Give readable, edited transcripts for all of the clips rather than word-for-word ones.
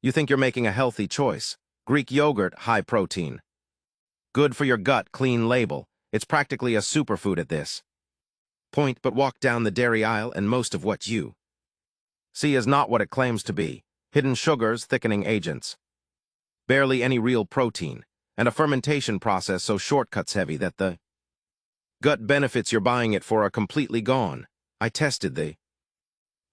You think you're making a healthy choice. Greek yogurt, high protein. Good for your gut, clean label. It's practically a superfood at this point, but walk down the dairy aisle and most of what you see is not what it claims to be. Hidden sugars, thickening agents. Barely any real protein, and a fermentation process so shortcuts heavy that the gut benefits you're buying it for are completely gone. I tested the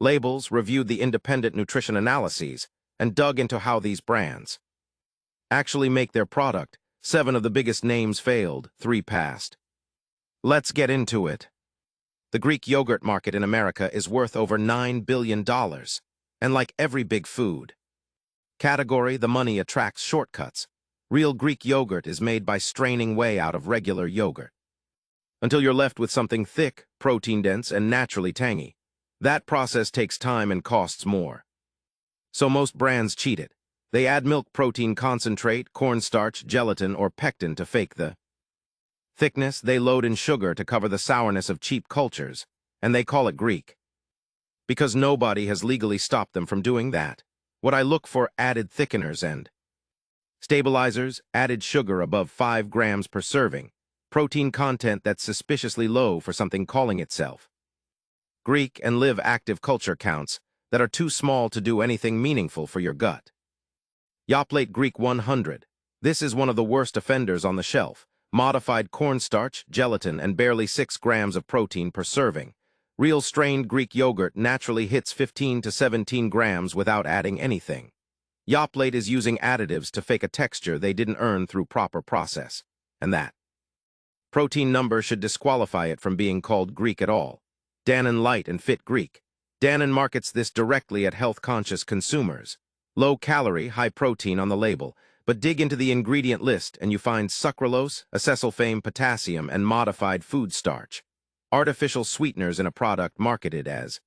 labels, reviewed the independent nutrition analyses, and dug into how these brands actually make their product. 7 of the biggest names failed, 3 passed. Let's get into it. The Greek yogurt market in America is worth over $9 billion, and like every big food category, the money attracts shortcuts. Real Greek yogurt is made by straining whey out of regular yogurt until you're left with something thick, protein-dense, and naturally tangy. That process takes time and costs more. So most brands cheat it. They add milk protein concentrate, cornstarch, gelatin, or pectin to fake the thickness. They load in sugar to cover the sourness of cheap cultures, and they call it Greek. Because nobody has legally stopped them from doing that. What I look for: added thickeners and stabilizers, added sugar above 5 grams per serving, protein content that's suspiciously low for something calling itself Greek, and live active culture counts that are too small to do anything meaningful for your gut. Yoplait Greek 100. This is one of the worst offenders on the shelf. Modified cornstarch, gelatin, and barely 6 grams of protein per serving. Real strained Greek yogurt naturally hits 15 to 17 grams without adding anything. Yoplait is using additives to fake a texture they didn't earn through proper process. And that protein number should disqualify it from being called Greek at all. Dannon Light and Fit Greek. Dannon markets this directly at health-conscious consumers. Low-calorie, high-protein on the label, but dig into the ingredient list and you find sucralose, acesulfame, potassium, and modified food starch. Artificial sweeteners in a product marketed as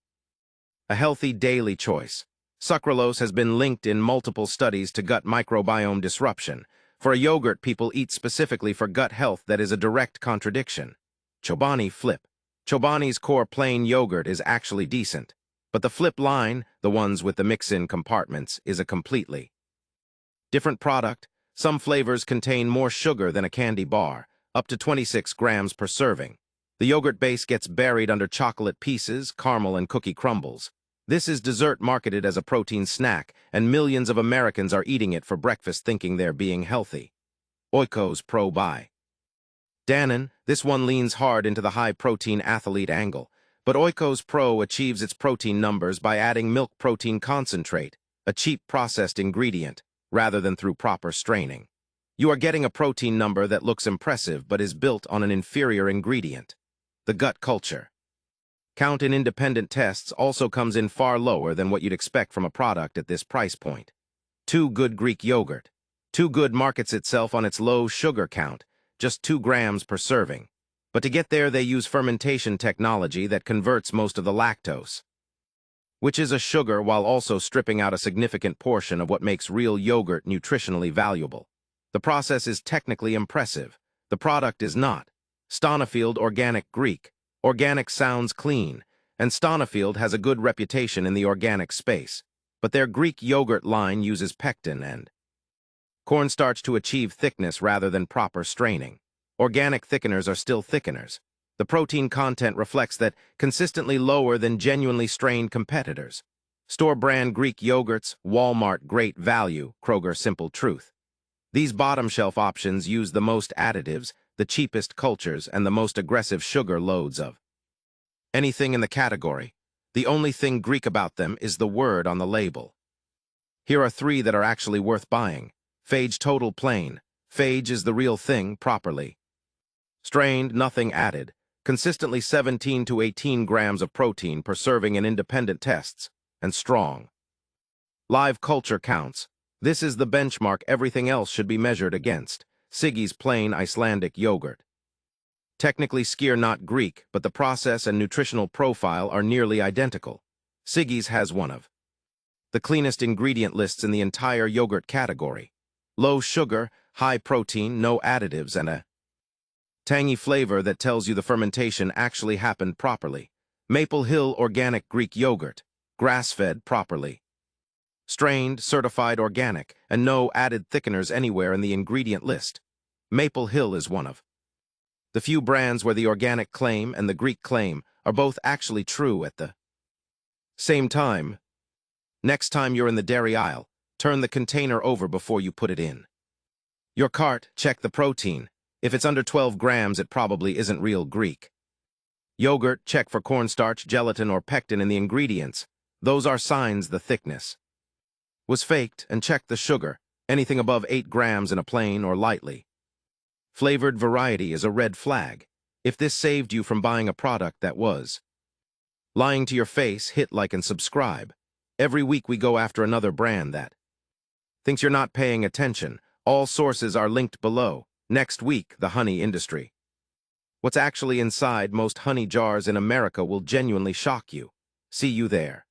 a healthy daily choice. Sucralose has been linked in multiple studies to gut microbiome disruption. For a yogurt people eat specifically for gut health, that is a direct contradiction. Chobani flip. Chobani's core plain yogurt is actually decent, but the flip line, the ones with the mix-in compartments, is a completely different product. Some flavors contain more sugar than a candy bar, up to 26 grams per serving. The yogurt base gets buried under chocolate pieces, caramel, and cookie crumbles. This is dessert marketed as a protein snack, and millions of Americans are eating it for breakfast thinking they're being healthy. Oikos Pro Buy. Dannon, this one leans hard into the high-protein athlete angle, but Oikos Pro achieves its protein numbers by adding milk protein concentrate, a cheap processed ingredient, rather than through proper straining. You are getting a protein number that looks impressive but is built on an inferior ingredient. The gut culture count in independent tests also comes in far lower than what you'd expect from a product at this price point. Too Good Greek yogurt. Too Good markets itself on its low sugar count, just 2 grams per serving. But to get there, they use fermentation technology that converts most of the lactose, which is a sugar, while also stripping out a significant portion of what makes real yogurt nutritionally valuable. The process is technically impressive. The product is not. Stonifield Organic Greek. Organic sounds clean, and Stonifield has a good reputation in the organic space. But their Greek yogurt line uses pectin and cornstarch to achieve thickness rather than proper straining. Organic thickeners are still thickeners. The protein content reflects that, consistently lower than genuinely strained competitors. Store-brand Greek yogurts, Walmart Great Value, Kroger Simple Truth. These bottom-shelf options use the most additives, the cheapest cultures, and the most aggressive sugar loads of anything in the category. The only thing Greek about them is the word on the label. Here are 3 that are actually worth buying. Fage Total Plain. Fage is the real thing, properly strained, nothing added. Consistently 17 to 18 grams of protein per serving in independent tests, and strong live culture counts. This is the benchmark everything else should be measured against. Siggy's Plain Icelandic Yogurt. Technically skyr not Greek, but the process and nutritional profile are nearly identical. Siggy's has one of the cleanest ingredient lists in the entire yogurt category. Low sugar, high protein, no additives, and a tangy flavor that tells you the fermentation actually happened properly. Maple Hill Organic Greek Yogurt. Grass-fed properly Strained, certified organic, and no added thickeners anywhere in the ingredient list. Maple Hill is one of the few brands where the organic claim and the Greek claim are both actually true at the same time. Next time you're in the dairy aisle, turn the container over before you put it in your cart. Check the protein. If it's under 12 grams, it probably isn't real Greek. Yogurt, check for cornstarch, gelatin, or pectin in the ingredients. Those are signs the thickness was faked. And check the sugar, anything above 8 grams in a plain or lightly flavored variety is a red flag. If this saved you from buying a product that was lying to your face, hit like and subscribe. Every week we go after another brand that thinks you're not paying attention. All sources are linked below. Next week, the honey industry. What's actually inside most honey jars in America will genuinely shock you. See you there.